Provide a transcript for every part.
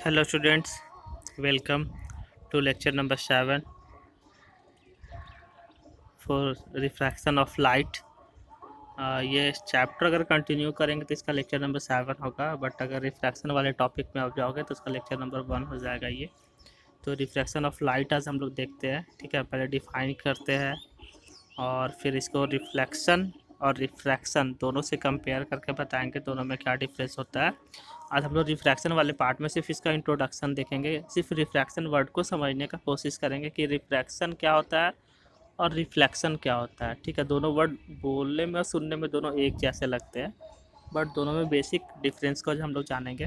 Hello students, welcome to lecture number 7 for refraction of light। ये chapter अगर continue करेंगे तो इसका लेक्चर नंबर 7 होगा, बट अगर रिफ्रैक्शन वाले टॉपिक में आप जाओगे तो इसका लेक्चर नंबर 1 हो जाएगा ये। तो रिफ्रैक्शन ऑफ लाइट आज हम लोग देखते हैं, ठीक है। पहले डिफाइन करते हैं और फिर इसको रिफ्लेक्शन और रिफ्रैक्शन दोनों से कंपेयर करके बताएंगे दोनों में क्या डिफरेंस होता है। आज हम लोग रिफ्रैक्शन वाले पार्ट में सिर्फ इसका इंट्रोडक्शन देखेंगे, सिर्फ रिफ्रैक्शन वर्ड को समझने का कोशिश करेंगे कि रिफ्रैक्शन क्या होता है और रिफ्लेक्शन क्या होता है, ठीक है। दोनों वर्ड बोलने में और सुनने में दोनों एक जैसे लगते हैं, बट दोनों में बेसिक डिफरेंस को हम लोग जानेंगे।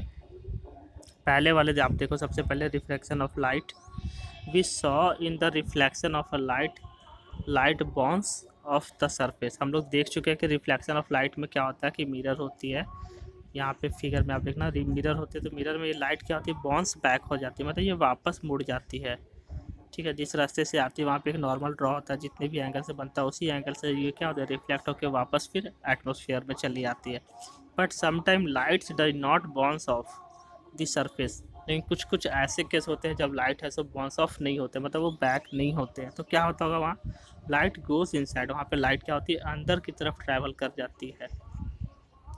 पहले वाले आप देखो, सबसे पहले reflection of light. We saw in the reflection of a light bounce off the surface. हम लोग देख चुके हैं कि रिफ्लेक्शन ऑफ लाइट में क्या होता है कि मिरर होती है। यहाँ पे फिगर में आप देखना मिरर होते हैं, तो मिरर में ये लाइट क्या होती है, बाउंस बैक हो जाती है, मतलब ये वापस मुड़ जाती है, ठीक है। जिस रास्ते से आती है वहाँ पे एक नॉर्मल ड्रॉ होता है, जितने भी एंगल से बनता है उसी एंगल से ये क्या होता है, रिफ्लेक्ट होकर वापस फिर एटमोसफियर में चली आती है। But sometime lights does not bounce off the surface. लेकिन कुछ कुछ ऐसे केस होते हैं जब लाइट है सो बाउंस ऑफ नहीं होते, मतलब वो बैक नहीं होते हैं। तो क्या होता होगा वहाँ, लाइट गोज इनसाइड, वहाँ पे लाइट क्या होती है, अंदर की तरफ ट्रैवल कर जाती है।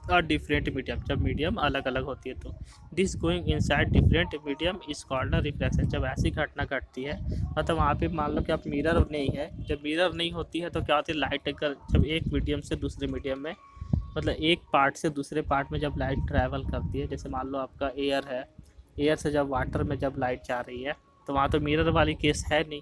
और डिफरेंट मीडियम, जब मीडियम अलग अलग होती है तो this going inside different medium is called a reflection. जब ऐसी घटना घटती है, मतलब वहाँ पे मान लो कि आप मिरर नहीं है, जब मिरर नहीं होती है तो क्या होती है, लाइट अगर जब एक मीडियम से दूसरे मीडियम में, मतलब एक पार्ट से दूसरे पार्ट में जब लाइट ट्रैवल करती है, जैसे मान लो आपका एयर है, एयर से जब वाटर में जब लाइट जा रही है तो वहाँ तो मिरर वाली केस है नहीं।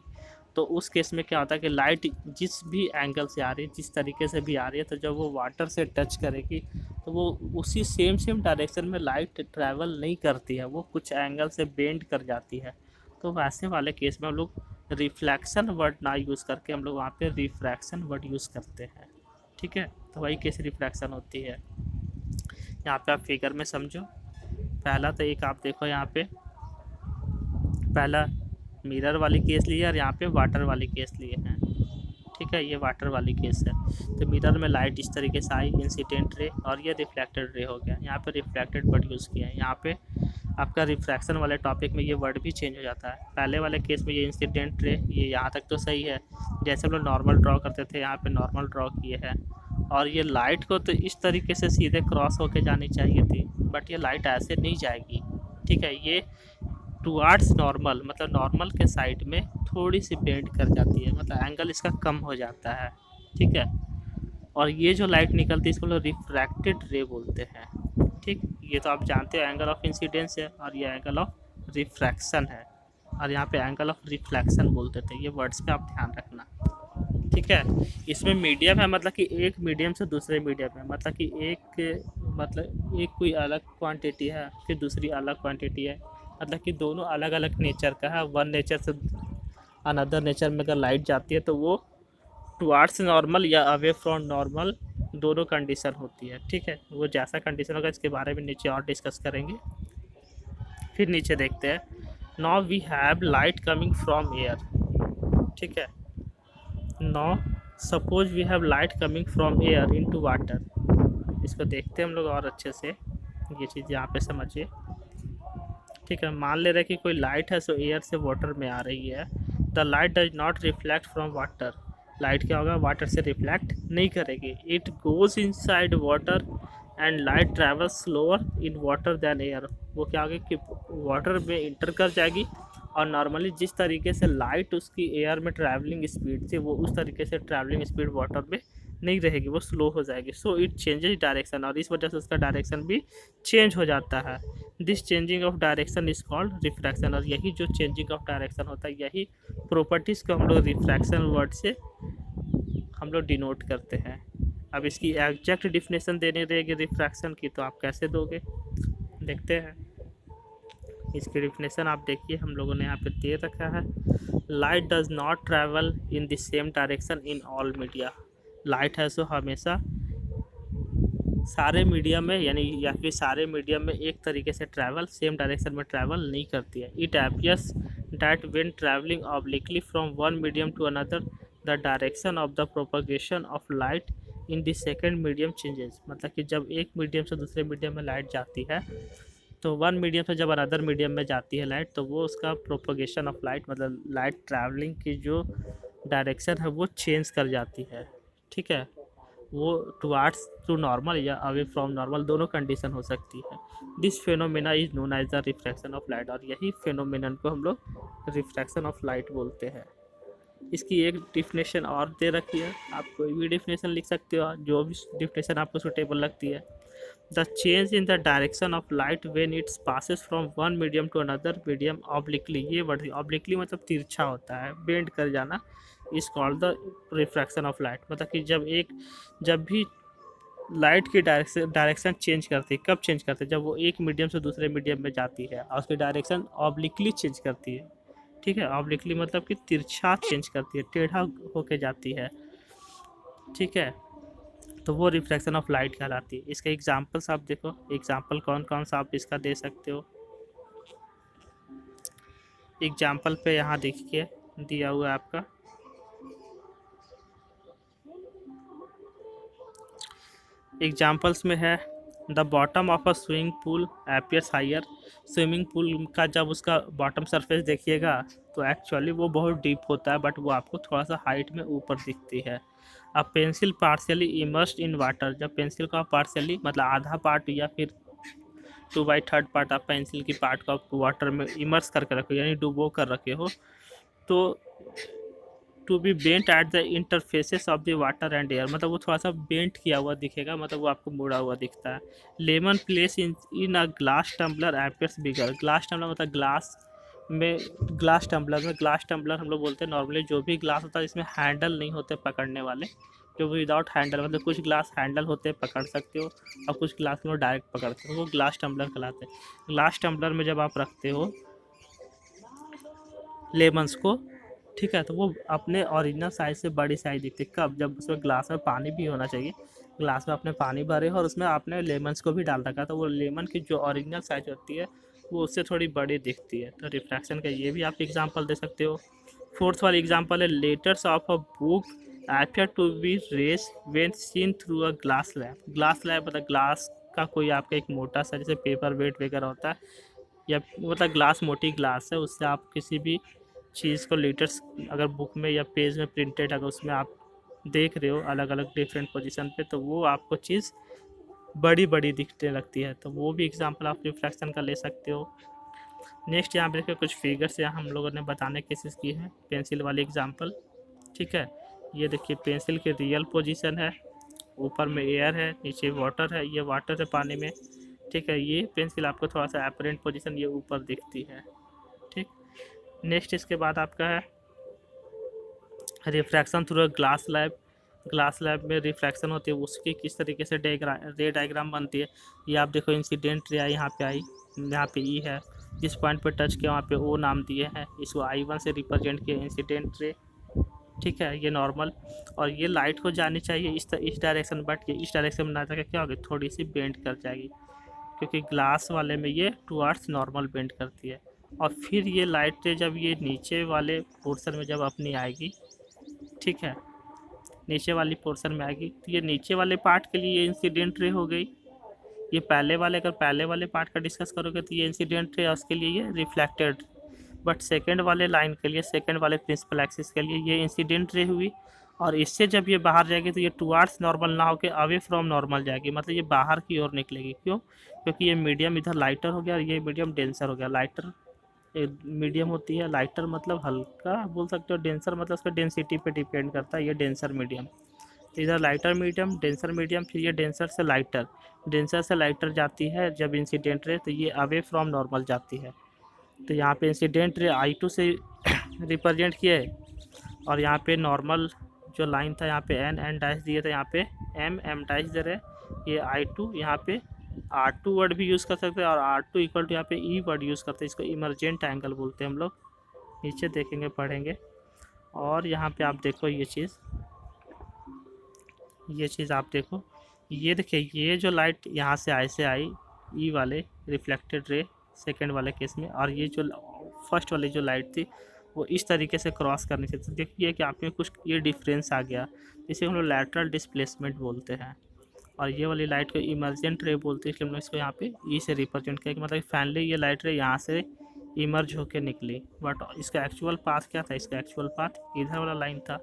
तो उस केस में क्या होता है कि लाइट जिस भी एंगल से आ रही है, जिस तरीके से भी आ रही है, तो जब वो वाटर से टच करेगी तो वो उसी सेम डायरेक्शन में लाइट ट्रैवल नहीं करती है, वो कुछ एंगल से बेंड कर जाती है। तो वैसे वाले केस में हम लोग रिफ्लेक्शन वर्ड ना यूज़ करके हम लोग वहाँ पे रिफ्रैक्शन वर्ड यूज़ करते हैं, ठीक है। तो वही केस रिफ्रैक्शन होती है। यहाँ पे आप फिगर में समझो, पहला तो एक आप देखो, यहाँ पे पहला मिरर वाली केस ली है और यहाँ पे वाटर वाली केस लिए हैं, ठीक है। ये वाटर वाली केस है। तो मिरर में लाइट इस तरीके से आई, इंसिडेंट रे, और ये रिफ्लेक्टेड रे हो गया। यहाँ पे रिफ्लेक्टेड वर्ड यूज़ किया है। यहाँ पे आपका रिफ्रैक्शन वाले टॉपिक में ये वर्ड भी चेंज हो जाता है। पहले वाले केस में ये इंसिडेंट रे, ये यहाँ तक तो सही है, जैसे हम लोग नॉर्मल ड्रॉ करते थे यहाँ पे नॉर्मल ड्रॉ किए हैं। और ये लाइट को तो इस तरीके से सीधे क्रॉस होके जानी चाहिए थी, बट ये लाइट ऐसे नहीं जाएगी, ठीक है। ये टुवार्ड्स नॉर्मल, मतलब नॉर्मल के साइड में थोड़ी सी बेंड कर जाती है, मतलब एंगल इसका कम हो जाता है, ठीक है। और ये जो लाइट निकलती है इसको लोग रिफ्रैक्टेड रे बोलते हैं, ठीक। ये तो आप जानते हो एंगल ऑफ इंसिडेंस है और ये एंगल ऑफ रिफ्रैक्शन है, और यहाँ पे एंगल ऑफ रिफ्लेक्शन बोलते थे। ये वर्ड्स पे आप ध्यान रखना, ठीक है। इसमें मीडियम है, मतलब कि एक मीडियम से दूसरे मीडियम है, मतलब कि एक कोई अलग क्वांटिटी है फिर दूसरी अलग क्वांटिटी है, मतलब कि दोनों अलग अलग नेचर का है। वन नेचर से अनदर नेचर में अगर लाइट जाती है तो वो टुवार्ड्स नॉर्मल या अवे फ्रॉम नॉर्मल दोनों कंडीशन होती है, ठीक है। वो जैसा कंडीशन होगा इसके बारे में नीचे और डिस्कस करेंगे। फिर नीचे देखते हैं, now we have light coming from air, ठीक है। Now suppose we have light coming from air into water. इसको देखते हैं हम लोग और अच्छे से, ये चीज़ यहाँ पे समझिए, ठीक है। मान ले रहे कि कोई लाइट है सो एयर से वाटर में आ रही है। The light does not reflect from water. Light क्या होगा, वाटर से रिफ्लेक्ट नहीं करेगी। It goes inside water and light travel slower in water than air. वो क्या होगा कि वाटर में इंटर कर जाएगी, और नॉर्मली जिस तरीके से लाइट उसकी एयर में ट्रैवलिंग स्पीड थी वो उस तरीके से ट्रैवलिंग स्पीड वाटर में नहीं रहेगी, वो स्लो हो जाएगी। सो इट चेंजेस डायरेक्शन, और इस वजह से उसका डायरेक्शन भी चेंज हो जाता है। This changing of direction is called refraction. और यही जो चेंजिंग ऑफ डायरेक्शन होता है, यही प्रॉपर्टीज़ को हम लोग रिफ्रैक्शन वर्ड से हम लोग डिनोट करते हैं। अब इसकी एग्जैक्ट डिफिनेशन देने रहेगी रिफ्रैक्शन की, तो आप कैसे दोगे, देखते हैं। इसकी डिफिनेशन आप देखिए, हम लोगों ने यहाँ पे दे रखा है, light does not travel in the same direction in all media. Light है सो हमेशा सारे मीडियम में, यानी या फिर सारे मीडियम में एक तरीके से ट्रैवल, सेम डायरेक्शन में ट्रैवल नहीं करती है। It appears that when travelling obliquely from one medium to another the direction of the propagation of light in the second medium changes. मतलब कि जब एक मीडियम से दूसरे मीडियम में लाइट जाती है तो वन मीडियम से जब अनदर मीडियम में जाती है लाइट, तो वो उसका प्रोपोगेशन ऑफ लाइट मतलब लाइट ट्रैवलिंग की जो डायरेक्शन है वो चेंज कर जाती है। ठीक है, वो टुवार्ड्स टू नॉर्मल या अवे फ्रॉम नॉर्मल दोनों कंडीशन हो सकती है। This phenomena is known as the refraction of light, और यही फेनोमेनन को हम लोग रिफ्रैक्शन ऑफ लाइट बोलते हैं। इसकी एक डिफिनेशन और दे रखी है, आप कोई भी डिफिनेशन लिख सकते हो, जो भी डिफिनेशन आपको सुटेबल लगती है। The change in the direction of light when it's passes from one medium to another medium obliquely, ये वर्ड ऑब्लिकली मतलब तिरछा होता है, बेंड कर जाना, is called the refraction of light. मतलब कि जब भी लाइट की डायरेक्शन चेंज करती है, कब चेंज करती है, जब वो एक मीडियम से दूसरे मीडियम में जाती है और उसकी डायरेक्शन ऑब्लिकली चेंज करती है। ठीक है, ऑब्लिकली मतलब कि तिरछा चेंज करती है, टेढ़ा होके जाती है। ठीक है, तो वो रिफ्रैक्शन ऑफ लाइट कहलाती है। इसके एग्जांपल्स आप देखो, एग्जांपल कौन कौन सा आप इसका दे सकते हो। एग्जांपल पे यहाँ देखिए दिया हुआ है आपका, एग्जांपल्स में है the bottom of a swimming pool appears higher. Swimming pool का जब उसका बॉटम सरफेस देखिएगा तो एक्चुअली वो बहुत डीप होता है, बट वो आपको थोड़ा सा हाइट में ऊपर दिखती है। अब pencil partially immersed in water, जब पेंसिल का पार्शियली मतलब आधा पार्ट या फिर 2/3 पार्ट आप पेंसिल की पार्ट को आप वाटर में इमर्स करके रखे यानी डुबो कर रखे हो, तो to be bent at the interfaces of the water and air, मतलब वो थोड़ा सा बेंट किया हुआ दिखेगा, मतलब वो आपको मुड़ा हुआ दिखता है। Lemon place in a glass tumbler appears bigger. Glass tumbler मतलब ग्लास टम्बलर हम लोग बोलते हैं नॉर्मली जो भी ग्लास होता है जिसमें हैंडल नहीं होते पकड़ने वाले, जो विदाउट हैंडल, मतलब कुछ ग्लास हैंडल होते हैं पकड़ सकते हो और कुछ ग्लास में डायरेक्ट पकड़ते हो, वो ग्लास टम्बलर कहलाते हैं। ग्लास टम्बलर में जब आप रखते हो लेमन्स को, ठीक है, तो वो अपने ओरिजिनल साइज से बड़ी साइज दिखती है। कब? जब उसमें ग्लास में पानी भी होना चाहिए, ग्लास में आपने पानी भरे और उसमें आपने लेमन्स को भी डाल रखा, तो वो लेमन की जो ओरिजिनल साइज होती है वो उससे थोड़ी बड़ी दिखती है। तो रिफ्रैक्शन का ये भी आप एग्जांपल दे सकते हो। फोर्थ वाली एग्जांपल है letters of a book appear to be raised when seen through a glass slab। Glass slab मतलब ग्लास का कोई आपका एक मोटा सा जैसे पेपर वेट वगैरह होता है, या मतलब ग्लास मोटी ग्लास है, उससे आप किसी भी चीज़ को लेटर्स अगर बुक में या पेज में प्रिंटेड अगर उसमें आप देख रहे हो अलग अलग डिफरेंट पोजीशन पे, तो वो आपको चीज़ बड़ी बड़ी दिखने लगती है, तो वो भी एग्जांपल आप रिफ्रैक्शन का ले सकते हो। नेक्स्ट यहाँ पे देखिए कुछ फिगर्स यहाँ हम लोगों ने बताने की कोशिश की है, पेंसिल वाली एग्जांपल। ठीक है, ये देखिए पेंसिल की रियल पोजीशन है, ऊपर में एयर है, नीचे वाटर है, ये वाटर है पानी में। ठीक है, ये पेंसिल आपको थोड़ा सा एपरेंट पोजीशन ये ऊपर दिखती है। ठीक, नेक्स्ट इसके बाद आपका है refraction through glass lab. Glass lab में रिफ्रैक्शन होती है, उसकी किस तरीके से रे डायग्राम बनती है, ये आप देखो इंसिडेंट रे यहाँ पे आई, यहाँ पे ई है, जिस पॉइंट पे टच किया वहाँ पे ओ नाम दिए हैं, इसको I1 से रिप्रेजेंट किया इंसिडेंट रे। ठीक है, ये नॉर्मल, और ये लाइट को जानी चाहिए इस डायरेक्शन, बट ये इस डायरेक्शन में ना जाकर क्या होगी, थोड़ी सी बेंड कर जाएगी, क्योंकि ग्लास वाले में ये टुवार्ड्स नॉर्मल बेंड करती है। और फिर ये लाइट जब ये नीचे वाले पोर्शन में जब अपनी आएगी, ठीक है, नीचे वाली पोर्शन में आएगी, तो ये नीचे वाले पार्ट के लिए ये इंसिडेंट रे हो गई। ये अगर पहले वाले पार्ट का डिस्कस करोगे तो ये इंसिडेंट रे, उसके लिए ये रिफ्लेक्टेड। बट सेकंड वाले लाइन के लिए, सेकंड वाले प्रिंसिपल एक्सिस के लिए ये इंसिडेंट रे हुई, और इससे जब ये बाहर जाएगी तो ये टुवार्ड्स नॉर्मल ना होकर अवे फ्रॉम नॉर्मल जाएगी, मतलब ये बाहर की ओर निकलेगी। क्यों? क्योंकि ये मीडियम इधर लाइटर हो गया और ये मीडियम डेंसर हो गया। लाइटर मीडियम होती है, लाइटर मतलब हल्का बोल सकते हो, डेंसर मतलब उसका डेंसिटी पे डिपेंड करता है, ये डेंसर मीडियम। तो इधर लाइटर मीडियम, डेंसर मीडियम, फिर ये डेंसर से लाइटर जाती है जब इंसिडेंट रे, तो ये अवे फ्रॉम नॉर्मल जाती है। तो यहाँ पे इंसिडेंट रे I2 से रिप्रेजेंट किए, और यहाँ पे नॉर्मल जो लाइन था यहाँ पे एन डैश दिए थे, यहाँ पे एम डैश दे रहे, ये I2 यहाँ पे R2 वर्ड भी यूज़ कर सकते हैं, और R2 इक्वल टू यहाँ पे ई वर्ड यूज़ करते हैं, इसको इमरजेंट एंगल बोलते हैं हम लोग, नीचे देखेंगे पढ़ेंगे। और यहाँ पे आप देखो ये चीज़ आप देखो, ये देखिए ये जो लाइट यहाँ से ऐसे आई, ई वाले रिफ्लेक्टेड रे सेकेंड वाले केस में, और ये जो फर्स्ट वाली जो लाइट थी वो इस तरीके से क्रॉस करनी चाहिए। तो देखिए कि आप में कुछ ये डिफरेंस आ गया, इसे हम लोग लैटरल डिस्प्लेसमेंट बोलते हैं। और ये वाली लाइट को इमर्जेंट रे बोलते हैं, इसलिए हमने इसको यहाँ पे ई से रिप्रेजेंट किया कि मतलब फाइनली ये लाइट रे यहाँ से इमर्ज होके निकली। बट इसका एक्चुअल पाथ क्या था, इसका एक्चुअल पाथ इधर वाला लाइन था,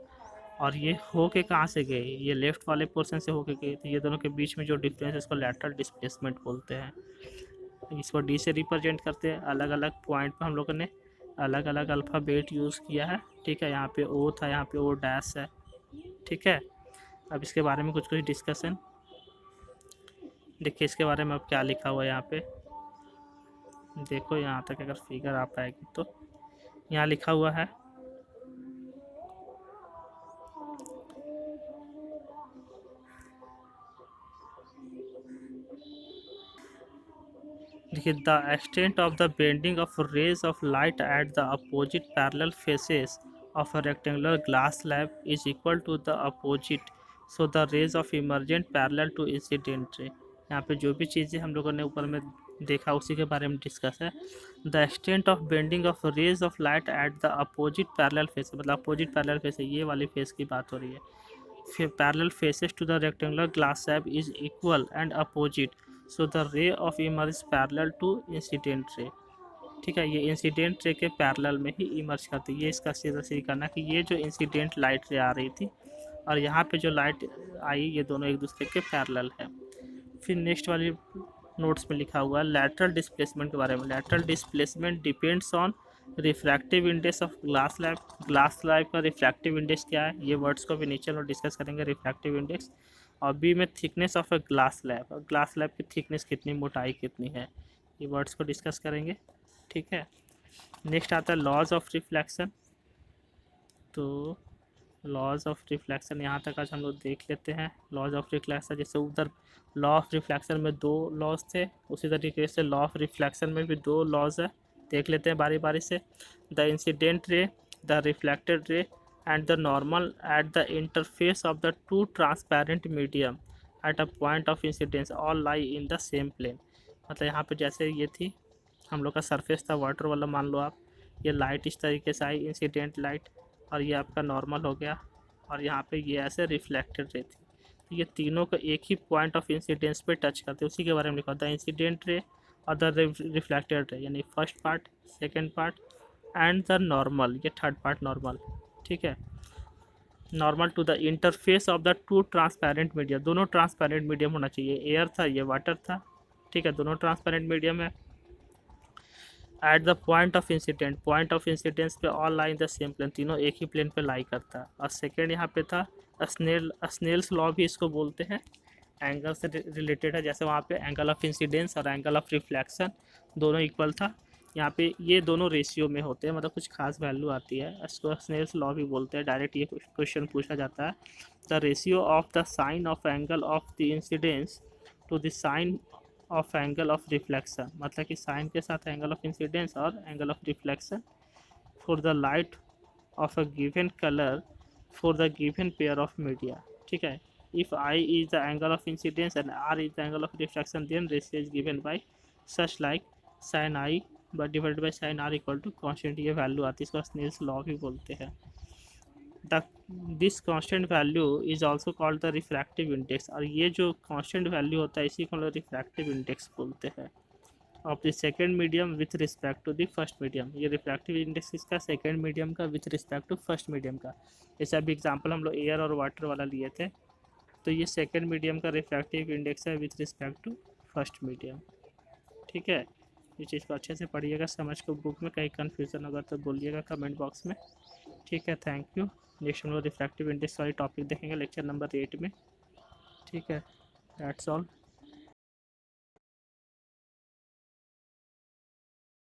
और ये होके कहाँ से गए, ये लेफ्ट वाले पोर्शन से होके गए। तो ये दोनों के बीच में जो डिफरेंस है इसको लैटरल डिस्प्लेसमेंट बोलते हैं। इसको डी से रिप्रेजेंट करते हैं। अलग अलग पॉइंट पर हम लोगों ने अलग अलग अल्फ़ाबेट यूज़ किया है, ठीक है। यहाँ पे ओ था, यहाँ पे ओ डैश है, ठीक है। अब इसके बारे में कुछ कुछ डिस्कशन देखिए, इसके बारे में अब क्या लिखा हुआ है यहाँ पे देखो। यहाँ तक अगर फिगर आ पाएगी तो यहाँ लिखा हुआ है देखिए, the extent of the bending of rays of light at the opposite parallel faces of a rectangular glass slab is equal to the opposite, so the rays of emergent parallel to incident ray. यहाँ पे जो भी चीज़ें हम लोगों ने ऊपर में देखा उसी के बारे में डिस्कस है। The extent of bending of rays of light at the opposite parallel face, मतलब अपोजिट पैरेलल फेस है, ये वाली फेस की बात हो रही है। फिर parallel faces to the rectangular glass slab is equal and opposite, so the ray of emerge parallel to incident ray, ठीक है। ये इंसिडेंट रे के पैरेलल में ही इमर्ज करती है। ये इसका सीधा सीधा करना कि ये जो इंसिडेंट लाइट रे आ रही थी और यहाँ पे जो लाइट आई, ये दोनों एक दूसरे के पैरेलल है। फिर नेक्स्ट वाली नोट्स में लिखा हुआ है लैटरल डिस्प्लेसमेंट के बारे में। Lateral displacement depends on refractive index of glass slab. Glass slab का रिफ्रैक्टिव इंडेक्स क्या है, ये वर्ड्स को भी नीचे में डिस्कस करेंगे, रिफ्रैक्टिव इंडेक्स। और बी में thickness of a glass slab, और ग्लास स्लैब की थिकनेस कितनी, मोटाई कितनी है, ये वर्ड्स को डिस्कस करेंगे, ठीक है। नेक्स्ट आता है लॉज ऑफ रिफ्लेक्शन। तो लॉज ऑफ रिफ्लेक्शन यहाँ तक आज हम लोग देख लेते हैं। लॉज ऑफ रिफ्लेक्शन, जैसे उधर लॉ ऑफ रिफ्लेक्शन में दो लॉज थे, उसी तरीके से लॉ ऑफ रिफ्लेक्शन में भी दो लॉज है। देख लेते हैं बारी बारी से। The incident ray, the reflected ray and the normal at the interface of the two transparent medium at a point of incidence all lie in the same plane. मतलब यहाँ पे जैसे ये थी हम लोग का सरफेस था वाटर वाला, मान लो आप, ये लाइट इस तरीके से आई इंसिडेंट लाइट, और ये आपका नॉर्मल हो गया, और यहाँ पे ये ऐसे रिफ्लेक्टेड रे थी। तो ये तीनों को एक ही पॉइंट ऑफ इंसिडेंस पे टच करते हैं, उसी के बारे में लिखा होता है इंसिडेंट रे और द रिफ्लेक्टेड रे, यानी first part, second part and the normal, ये थर्ड पार्ट नॉर्मल, ठीक है। Normal to the interface of the two transparent medium, दोनों ट्रांसपेरेंट मीडियम होना चाहिए। एयर था, ये वाटर था, ठीक है, दोनों ट्रांसपेरेंट मीडियम है। At the point of incident, point of incidence पे all lie in the same plane, तीनों एक ही प्लेन पे लाई करता है। और सेकेंड यहाँ पे था स्नेल्स लॉ भी इसको बोलते हैं, एंगल से रिलेटेड है। जैसे वहाँ पे एंगल ऑफ इंसिडेंस और एंगल ऑफ रिफ्लेक्शन दोनों इक्वल था, यहाँ पे ये दोनों रेशियो में होते हैं, मतलब कुछ खास वैल्यू आती है, इसको स्नेल्स लॉ भी बोलते हैं। डायरेक्ट ये क्वेश्चन पूछा जाता है, the ratio of the sine of angle of the incidence to the sine of angle of reflection, मतलब कि साइन के साथ एंगल ऑफ इंसिडेंस और angle of reflection for the light of a given colour for the given pair of media, ठीक है। If I is the angle of incidence and R is the angle of reflection, then ratio is given by such like sign I but divided by sine R equal to constant, ये value आती है, इसको Snell's law भी बोलते हैं। The this constant value is also called the refractive index, और ये जो कांस्टेंट वैल्यू होता है इसी को हम लोग रिफ्रैक्टिव इंडेक्स बोलते हैं। Of the second medium with respect to the first medium, ये रिफ्रैक्टिव इंडेक्स इसका सेकेंड मीडियम का with respect to first medium का। जैसे अभी एग्जाम्पल हम लोग एयर और वाटर वाला लिए थे, तो ये सेकेंड मीडियम का रिफ्रैक्टिव इंडेक्स है with respect to first medium, ठीक है। इस चीज़ को अच्छे से पढ़िएगा, समझ को बुक में कहीं कन्फ्यूज़न होगा तो बोलिएगा कमेंट बॉक्स में, ठीक है। Thank you. नेक्स्ट हम लोग रिफ्रैक्टिव इंडेक्स वाली टॉपिक देखेंगे लेक्चर नंबर 8 में, ठीक है। That's all.